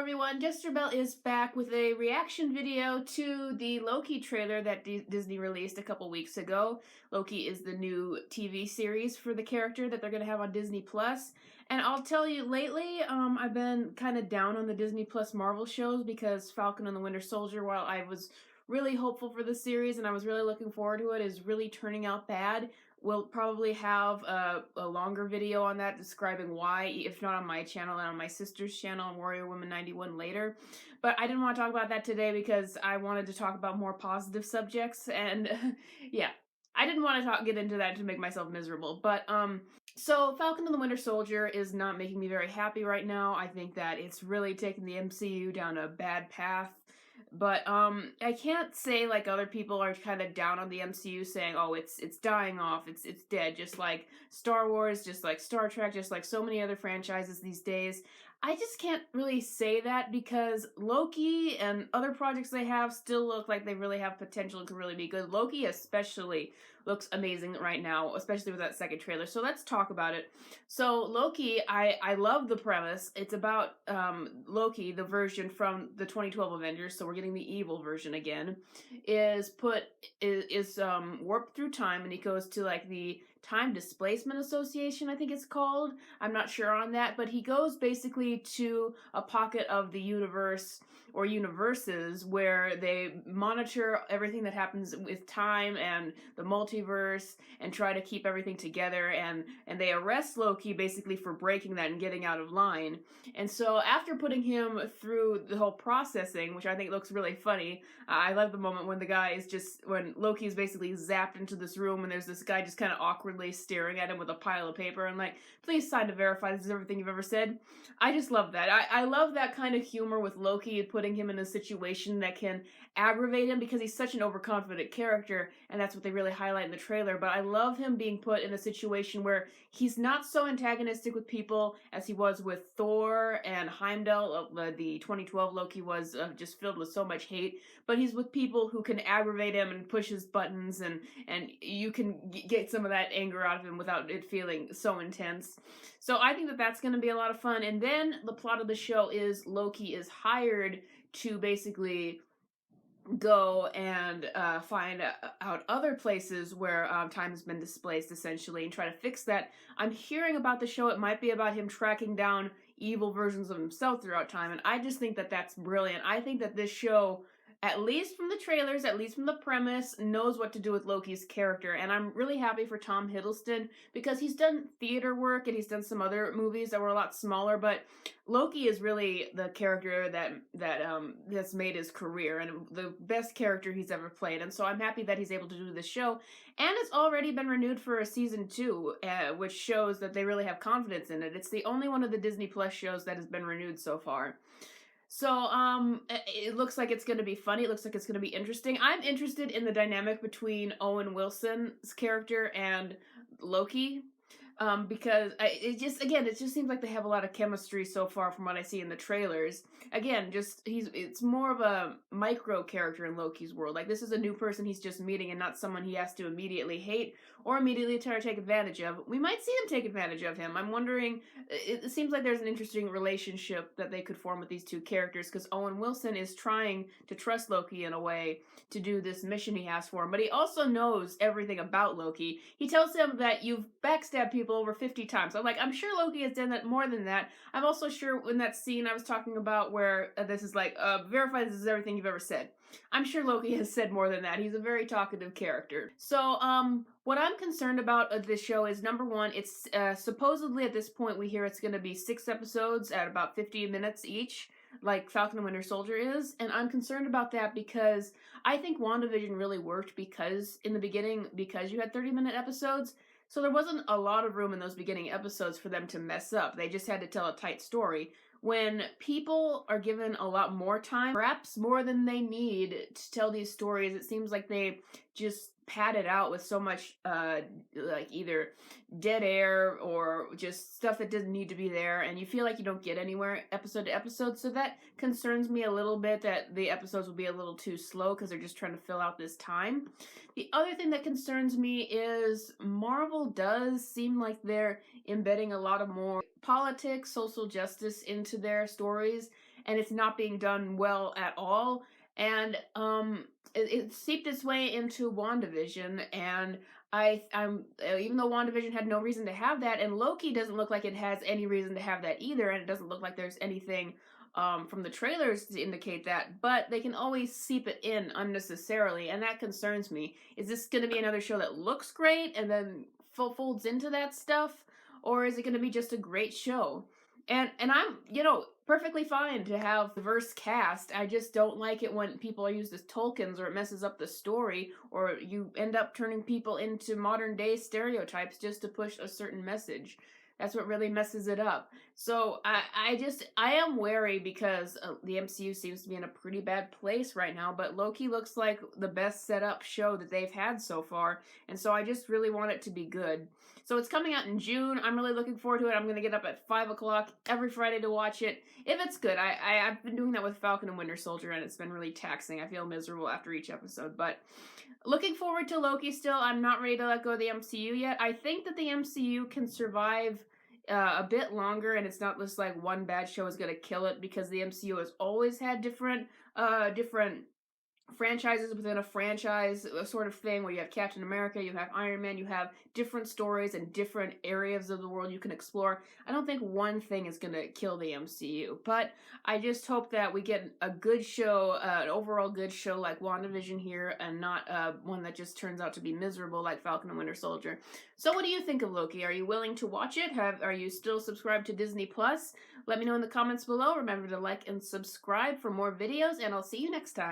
everyone, Jester Bell is back with a reaction video to the Loki trailer that Disney released a couple weeks ago. Loki is the new TV series for the character that they're going to have on Disney Plus. And I'll tell you, lately, I've been kind of down on the Disney Plus Marvel shows because Falcon and the Winter Soldier, while I was really hopeful for the series and I was really looking forward to it, is really turning out bad. We'll probably have a longer video on that describing why, if not on my channel and on my sister's channel on Warrior Woman 91 later. But I didn't want to talk about that today because I wanted to talk about more positive subjects, and yeah, I didn't want to get into that to make myself miserable. But so Falcon and the Winter Soldier is not making me very happy right now. I think that it's really taking the MCU down a bad path. But I can't say like other people are kind of down on the MCU saying, "Oh, it's dying off, it's dead," just like Star Wars, just like Star Trek, just like so many other franchises these days. I just can't really say that because Loki and other projects they have still look like they really have potential and could really be good. Loki especially looks amazing right now, especially with that second trailer. So let's talk about it. So Loki, I love the premise. It's about Loki, the version from the 2012 Avengers. So we're getting the evil version again. Is warped through time, and he goes to like the Time Displacement Association, I think it's called. I'm not sure on that, but he goes basically to a pocket of the universe or universes where they monitor everything that happens with time and the multiverse and try to keep everything together, and they arrest Loki basically for breaking that and getting out of line. And so after putting him through the whole processing, which I think looks really funny, I love the moment when when Loki is basically zapped into this room and there's this guy just kind of awkwardly staring at him with a pile of paper and like, "Please sign to verify this is everything you've ever said." I just love that. I love that kind of humor with Loki, putting him in a situation that can aggravate him because he's such an overconfident character, and that's what they really highlight in the trailer. But I love him being put in a situation where he's not so antagonistic with people as he was with Thor and Heimdall. The 2012 Loki was just filled with so much hate, but he's with people who can aggravate him and push his buttons, and you can get some of that anger out of him without it feeling so intense. So I think that that's going to be a lot of fun. And then the plot of the show is Loki is hired to basically go and find out other places where time has been displaced, essentially, and try to fix that. I'm hearing about the show, it might be about him tracking down evil versions of himself throughout time, and I just think that that's brilliant. I think that this show, at least from the trailers, at least from the premise, knows what to do with Loki's character, and I'm really happy for Tom Hiddleston because he's done theater work and he's done some other movies that were a lot smaller, but Loki is really the character that's made his career and the best character he's ever played, and so I'm happy that he's able to do this show, and it's already been renewed for a season 2, which shows that they really have confidence in it. It's the only one of the Disney Plus shows that has been renewed so far. So, it looks like it's going to be funny. It looks like it's going to be interesting. I'm interested in the dynamic between Owen Wilson's character and Loki. Because it just seems like they have a lot of chemistry so far from what I see in the trailers. Again, it's more of a micro character in Loki's world. Like, this is a new person he's just meeting and not someone he has to immediately hate or immediately try to take advantage of. We might see him take advantage of him. I'm wondering, it seems like there's an interesting relationship that they could form with these two characters, because Owen Wilson is trying to trust Loki in a way to do this mission he has for him, but he also knows everything about Loki. He tells him that you've backstabbed people over 50 times. I'm like, I'm sure Loki has done that more than that. I'm also sure in that scene I was talking about where this is like, verify this is everything you've ever said. I'm sure Loki has said more than that. He's a very talkative character. So, what I'm concerned about this show is, number one, it's supposedly at this point we hear it's going to be 6 episodes at about 50 minutes each, like Falcon and Winter Soldier is, and I'm concerned about that because I think WandaVision really worked because in the beginning, because you had 30-minute episodes, so there wasn't a lot of room in those beginning episodes for them to mess up. They just had to tell a tight story. When people are given a lot more time, perhaps more than they need to tell these stories, it seems like they just pad it out with so much like either dead air or just stuff that doesn't need to be there, and you feel like you don't get anywhere episode to episode. So that concerns me a little bit, that the episodes will be a little too slow because they're just trying to fill out this time. The other thing that concerns me is Marvel does seem like they're embedding a lot of more politics, social justice into their stories, and it's not being done well at all. And it seeped its way into WandaVision, and I'm even though WandaVision had no reason to have that, and Loki doesn't look like it has any reason to have that either, and it doesn't look like there's anything from the trailers to indicate that, but they can always seep it in unnecessarily, and that concerns me. Is this going to be another show that looks great and then folds into that stuff, or is it going to be just a great show? And I'm, perfectly fine to have diverse cast. I just don't like it when people are used as tokens, or it messes up the story, or you end up turning people into modern day stereotypes just to push a certain message. That's what really messes it up. So I am wary because the MCU seems to be in a pretty bad place right now, but Loki looks like the best set up show that they've had so far, and so I just really want it to be good. So it's coming out in June. I'm really looking forward to it. I'm going to get up at 5 o'clock every Friday to watch it. If it's good, I've been doing that with Falcon and Winter Soldier, and it's been really taxing. I feel miserable after each episode, but looking forward to Loki still. I'm not ready to let go of the MCU yet. I think that the MCU can survive a bit longer, and it's not just like one bad show is going to kill it, because the MCU has always had different franchises within a franchise, a sort of thing where you have Captain America, you have Iron Man, you have different stories and different areas of the world you can explore. I don't think one thing is going to kill the MCU, but I just hope that we get a good show, an overall good show like WandaVision here, and not one that just turns out to be miserable like Falcon and Winter Soldier. So what do you think of Loki? Are you willing to watch it? Are you still subscribed to Disney Plus? Let me know in the comments below. Remember to like and subscribe for more videos, and I'll see you next time.